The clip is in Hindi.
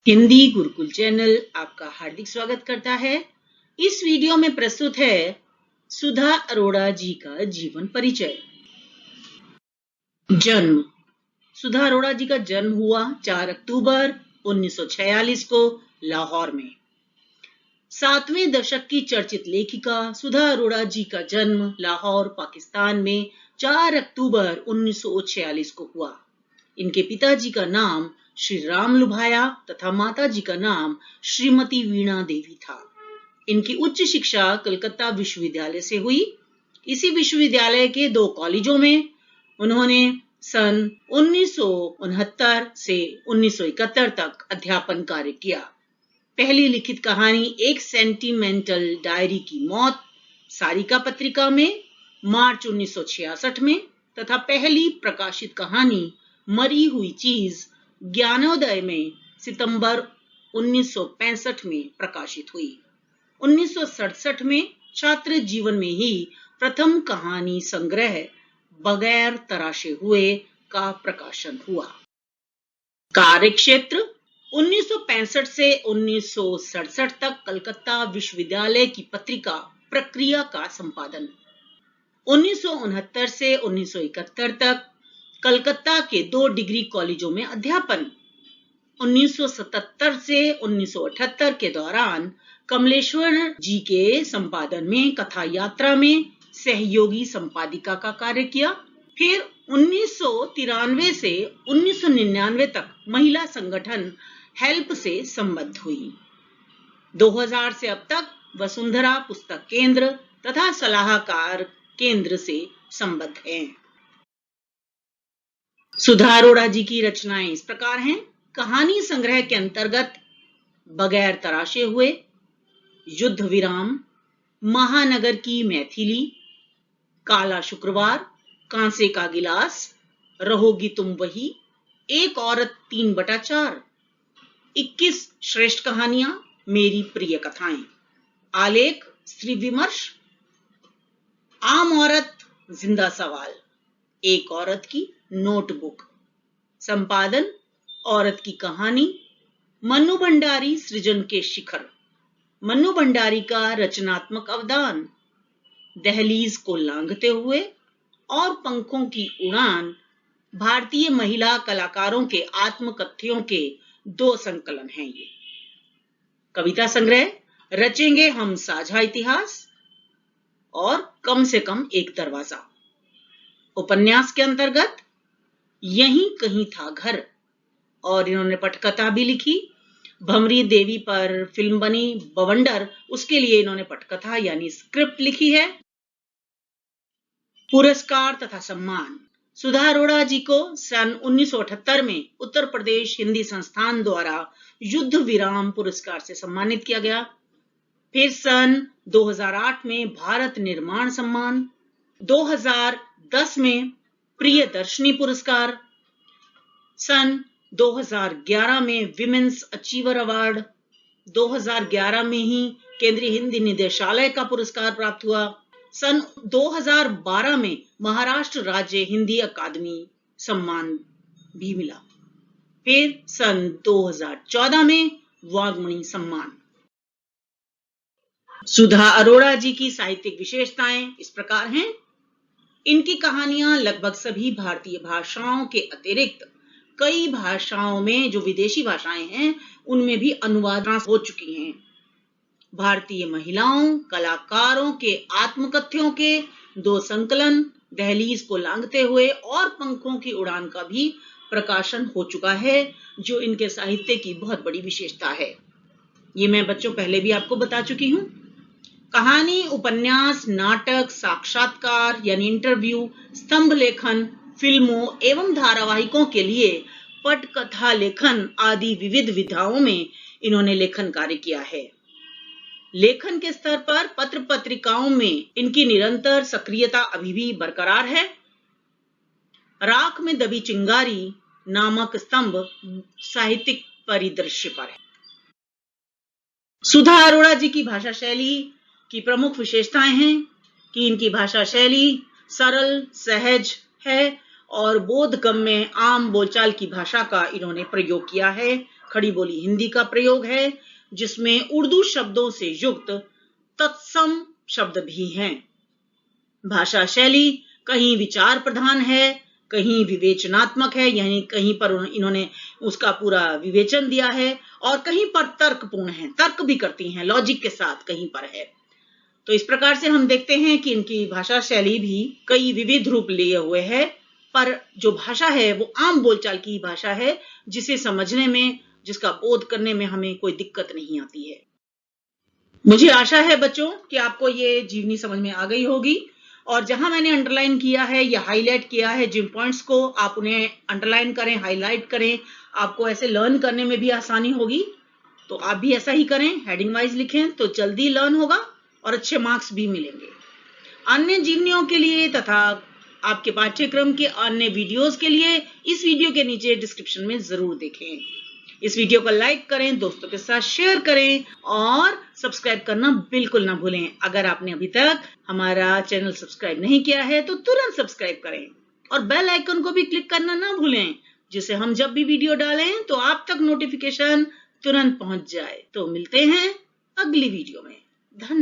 हिंदी गुरुकुल चैनल आपका हार्दिक स्वागत करता है। इस वीडियो में प्रस्तुत है सुधा अरोड़ा जी का जीवन परिचय। जन्म। सुधा अरोड़ा जी का जन्म हुआ 4 अक्टूबर 1946 को लाहौर में। 7वें दशक की चर्चित लेखिका सुधा अरोड़ा जी का जन्म लाहौर, पाकिस्तान में 4 अक्टूबर 1946 को हुआ। इनके पिताजी का नाम श्री राम लुभाया तथा माताजी का नाम श्रीमती वीणा देवी था। इनकी उच्च शिक्षा कलकत्ता विश्वविद्यालय से हुई। इसी विश्वविद्यालय के 2 कॉलेजों में उन्होंने सन 1969 से 1971 तक अध्यापन कार्य किया। पहली लिखित कहानी एक सेंटिमेंटल डायरी की मौत सारिका पत्रिका में मार्च 1966 में तथा पहली प्रकाशित कहानी मरी हुई चीज ज्ञानोदय में सितंबर 1965 में प्रकाशित हुई। 1967 में छात्र जीवन में ही प्रथम कहानी संग्रह बगैर तराशे हुए का प्रकाशन हुआ। कार्यक्षेत्र 1965 से 1967 तक कलकत्ता विश्वविद्यालय की पत्रिका प्रक्रिया का संपादन। 1969 से 1971 तक कलकत्ता के 2 डिग्री कॉलेजों में अध्यापन। 1977 से 1978 के दौरान कमलेश्वर जी के संपादन में कथा यात्रा में सहयोगी संपादिका का कार्य किया। फिर 1993 से 1999 तक महिला संगठन हेल्प से संबद्ध हुई। 2000 से अब तक वसुंधरा पुस्तक केंद्र तथा सलाहकार केंद्र से संबद्ध हैं। सुधा अरोड़ा जी की रचनाएं इस प्रकार हैं। कहानी संग्रह के अंतर्गत बगैर तराशे हुए, युद्ध विराम, महानगर की मैथिली, काला शुक्रवार, कांसे का गिलास, रहोगी तुम वही, एक औरत 3/4, 21 श्रेष्ठ कहानियां, मेरी प्रिय कथाएं, आलेख स्त्री विमर्श, आम औरत जिंदा सवाल, एक औरत की नोटबुक, संपादन औरत की कहानी, मन्नू भंडारी सृजन के शिखर, मन्नू भंडारी का रचनात्मक अवदान, दहलीज को लांघते हुए और पंखों की उड़ान भारतीय महिला कलाकारों के आत्मकथ्यों के 2 संकलन हैं। ये कविता संग्रह रचेंगे हम साझा इतिहास और कम से कम एक दरवाजा। उपन्यास के अंतर्गत यहीं कहीं था घर, और इन्होंने पटकथा भी लिखी। भंवरी देवी पर फिल्म बनी बवंडर, उसके लिए इन्होंने पटकथा यानी स्क्रिप्ट लिखी है। पुरस्कार तथा सम्मान। सुधा अरोड़ा जी को सन 1978 में उत्तर प्रदेश हिंदी संस्थान द्वारा युद्ध विराम पुरस्कार से सम्मानित किया गया। फिर सन 2008 में भारत निर्माण सम्मान, 2010 में प्रियदर्शनी पुरस्कार, सन 2011 में विमेंस अचीवर अवार्ड, 2011 में ही केंद्रीय हिंदी निदेशालय का पुरस्कार प्राप्त हुआ। सन 2012 में महाराष्ट्र राज्य हिंदी अकादमी सम्मान भी मिला। फिर सन 2014 में वाग्मणि सम्मान। सुधा अरोड़ा जी की साहित्यिक विशेषताएं इस प्रकार हैं। इनकी कहानियां लगभग सभी भारतीय भाषाओं के अतिरिक्त कई भाषाओं में, जो विदेशी भाषाएं हैं, उनमें भी अनुवाद हो चुकी हैं। भारतीय महिलाओं कलाकारों के आत्मकथ्यों के 2 संकलन, दहलीज को लांघते हुए और पंखों की उड़ान का भी प्रकाशन हो चुका है, जो इनके साहित्य की बहुत बड़ी विशेषता है। ये मैं बच्चों पहले भी आपको बता चुकी हूं। कहानी, उपन्यास, नाटक, साक्षात्कार यानी इंटरव्यू, स्तंभ लेखन, फिल्मों एवं धारावाहिकों के लिए पटकथा लेखन आदि विविध विधाओं में इन्होंने लेखन कार्य किया है। लेखन के स्तर पर पत्र पत्रिकाओं में इनकी निरंतर सक्रियता अभी भी बरकरार है। राख में दबी चिंगारी नामक स्तंभ साहित्यिक परिदृश्य पर है। सुधा अरोड़ा जी की भाषा शैली की प्रमुख विशेषताएं हैं कि इनकी भाषा शैली सरल सहज है और बोधगम्य आम बोलचाल की भाषा का इन्होंने प्रयोग किया है। खड़ी बोली हिंदी का प्रयोग है, जिसमें उर्दू शब्दों से युक्त तत्सम शब्द भी हैं। भाषा शैली कहीं विचार प्रधान है, कहीं विवेचनात्मक है, यानी कहीं पर इन्होंने उसका पूरा विवेचन दिया है, और कहीं पर तर्कपूर्ण है, तर्क भी करती हैं, लॉजिक के साथ कहीं पर है। तो इस प्रकार से हम देखते हैं कि इनकी भाषा शैली भी कई विविध रूप लिए हुए है, पर जो भाषा है वो आम बोलचाल की भाषा है, जिसे समझने में, जिसका बोध करने में हमें कोई दिक्कत नहीं आती है। मुझे आशा है बच्चों कि आपको ये जीवनी समझ में आ गई होगी, और जहां मैंने अंडरलाइन किया है या हाईलाइट किया है जिन पॉइंट्स को, आप उन्हें अंडरलाइन करें, हाईलाइट करें, आपको ऐसे लर्न करने में भी आसानी होगी। तो आप भी ऐसा ही करें, हेडिंग वाइज लिखें तो जल्दी लर्न होगा और अच्छे मार्क्स भी मिलेंगे। अन्य जीवनियों के लिए तथा आपके पाठ्यक्रम के अन्य वीडियोस के लिए इस वीडियो के नीचे डिस्क्रिप्शन में जरूर देखें। इस वीडियो को लाइक करें, दोस्तों के साथ शेयर करें और सब्सक्राइब करना बिल्कुल ना भूलें। अगर आपने अभी तक हमारा चैनल सब्सक्राइब नहीं किया है तो तुरंत सब्सक्राइब करें और बेल आइकन को भी क्लिक करना ना भूलें, जिससे हम जब भी वीडियो डालें तो आप तक नोटिफिकेशन तुरंत पहुंच जाए। तो मिलते हैं अगली वीडियो में। धन्यवाद।